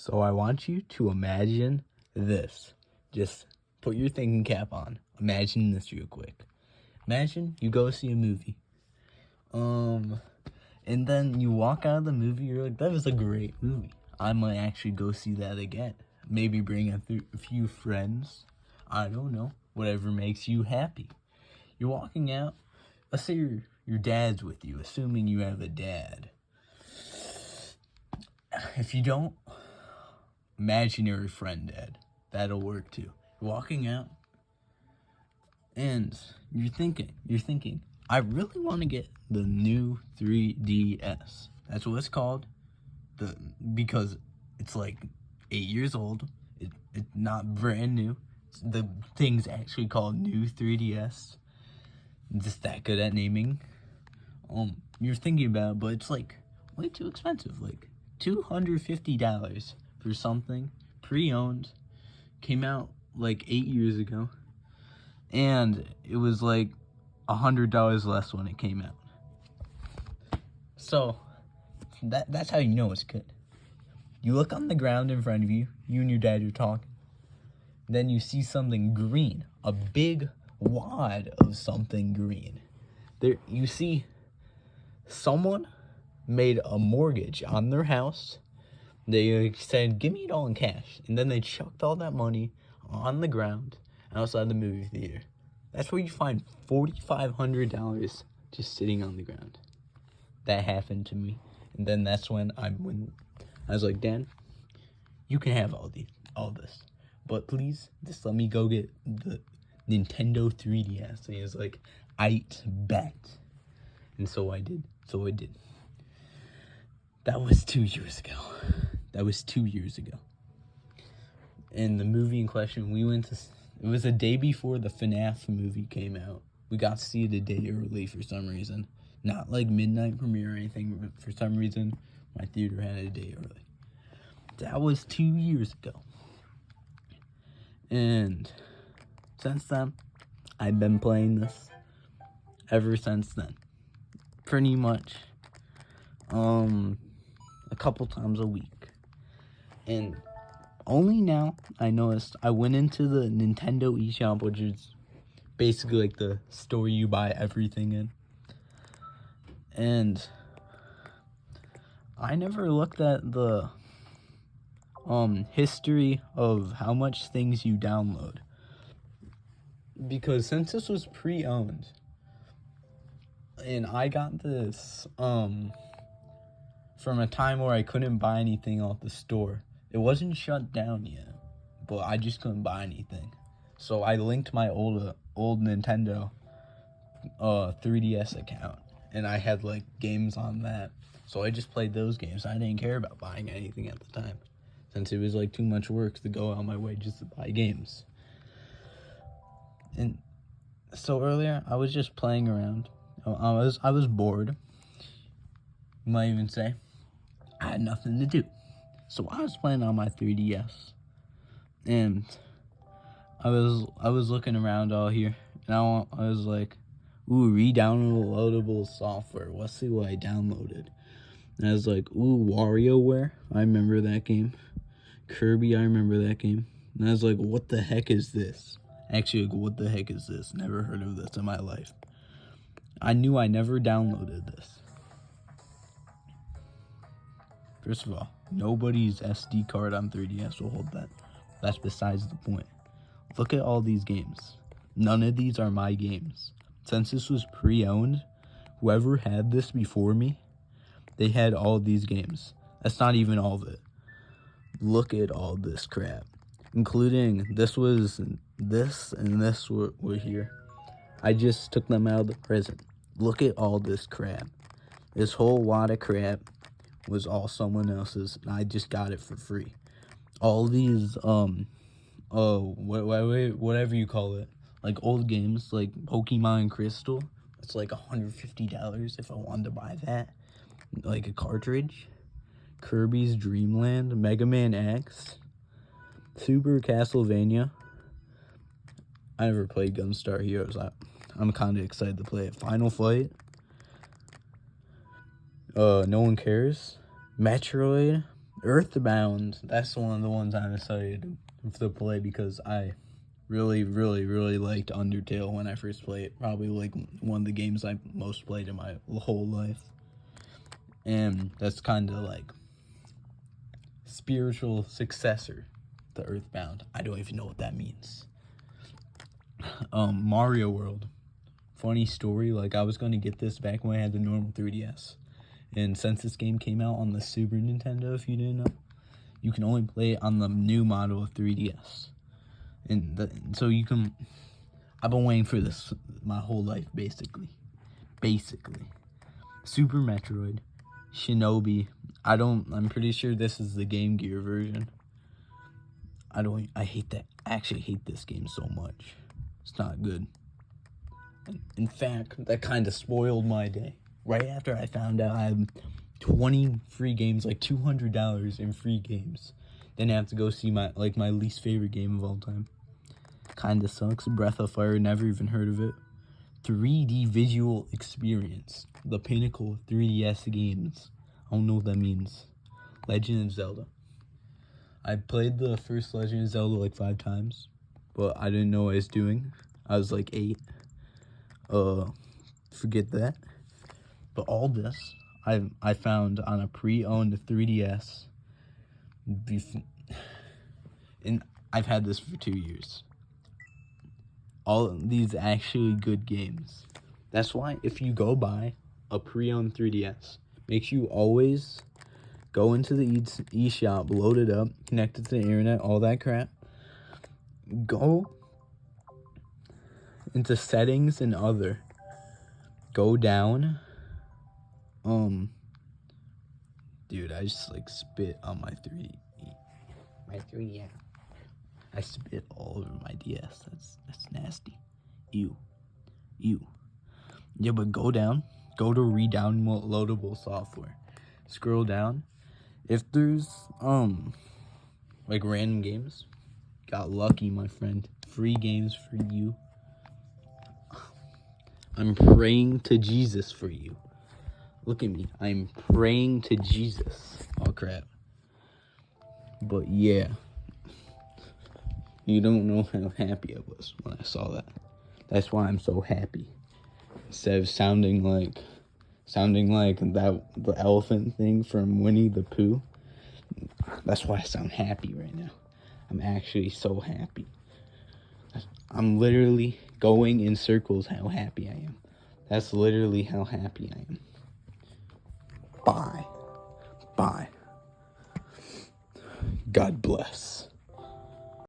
So I want you to imagine this. Just put your thinking cap on. Imagine this real quick. Imagine you go see a movie. And then you walk out of the movie, you're like, that was a great movie. I might actually go see that again. Maybe bring a few friends. I don't know. Whatever makes you happy. You're walking out. Let's say your dad's with you, assuming you have a dad. If you don't, imaginary friend dad. That'll work too. You're walking out, and you're thinking, I really want to get the new 3DS. That's what it's called. Because it's like 8 years old. It's not brand new. The thing's actually called new 3DS. I'm just that good at naming. You're thinking about it, but it's like way too expensive. Like $250 for something pre-owned. Came out like 8 years ago, and it was like $100 less when it came out. So that's how you know it's good. You look on the ground in front of you. You and your dad are talking. Then you see something green, a big wad of something green. There, you see someone made a mortgage on their house. They said, give me it all in cash. And then they chucked all that money on the ground outside the movie theater. That's where you find $4,500 just sitting on the ground. That happened to me. And then that's when I was like, Dan, you can have all this. But please, just let me go get the Nintendo 3DS. And he was like, I'd bet. And so I did. That was 2 years ago. And the movie in question, it was a day before the FNAF movie came out. We got to see it a day early for some reason. Not like midnight premiere or anything, but for some reason, my theater had it a day early. That was 2 years ago. And since then, I've been playing this ever since then. Pretty much, a couple times a week. And only now I noticed I went into the Nintendo eShop, which is basically like the store you buy everything in. And I never looked at the history of how much things you download. Because since this was pre-owned, and I got this from a time where I couldn't buy anything off the store. It wasn't shut down yet, but I just couldn't buy anything. So I linked my old Nintendo 3DS account, and I had like games on that. So I just played those games. I didn't care about buying anything at the time, since it was like too much work to go out my way just to buy games. And so earlier I was just playing around. I was bored. You might even say I had nothing to do. So I was playing on my 3DS, and I was looking around all here, and I was like, ooh, re-downloadable software. Let's see what I downloaded. And I was like, ooh, WarioWare. I remember that game. Kirby, I remember that game. And I was like, what the heck is this? Actually, like, what the heck is this? Never heard of this in my life. I knew I never downloaded this. First of all, nobody's SD card on 3DS will hold that. That's besides the point. Look at all these games. None of these are my games. Since this was pre-owned, whoever had this before me, they had all these games. That's not even all of it. Look at all this crap. Including this and this were here. I just took them out of the prison. Look at all this crap. This whole wad of crap was all someone else's, and I just got it for free. All these, whatever you call it, like old games, like Pokemon Crystal, it's like $150 if I wanted to buy that, like a cartridge. Kirby's Dream Land, Mega Man X, Super Castlevania. I never played Gunstar Heroes. I'm kind of excited to play it. Final Fight. No One Cares. Metroid. Earthbound, that's one of the ones I'm excited to play because I really, really, really liked Undertale when I first played it. Probably like one of the games I most played in my whole life. And that's kind of like spiritual successor to Earthbound. I don't even know what that means. Mario World. Funny story, like I was going to get this back when I had the normal 3DS. And since this game came out on the Super Nintendo, if you didn't know, you can only play it on the new model of 3DS. So you can... I've been waiting for this my whole life, basically. Super Metroid, Shinobi. I'm pretty sure this is the Game Gear version. I hate that. I actually hate this game so much. It's not good. In fact, that kind of spoiled my day. Right after I found out I had 20 free games, like $200 in free games, then I have to go see my least favorite game of all time. Kinda sucks. Breath of Fire, never even heard of it. 3D visual experience, the pinnacle of 3DS games. I don't know what that means. Legend of Zelda. I played the first Legend of Zelda like 5 times, but I didn't know what I was doing. I was like 8. Forget that. But all this I found on a pre-owned 3DS. And I've had this for 2 years. All of these actually good games. That's why if you go buy a pre-owned 3DS, make sure you always go into the eShop, load it up, connect it to the internet, all that crap. Go into settings and other. Go down. Dude, I just like spit on my 3D. I spit all over my DS. That's nasty. Ew. Yeah, but go down. Go to re-downloadable software. Scroll down. If there's like random games, got lucky, my friend. Free games for you. I'm praying to Jesus for you. Look at me. I'm praying to Jesus. Oh, crap. But, yeah. You don't know how happy I was when I saw that. That's why I'm so happy. Instead of sounding like the elephant thing from Winnie the Pooh. That's why I sound happy right now. I'm actually so happy. I'm literally going in circles how happy I am. That's literally how happy I am. Bye. God bless.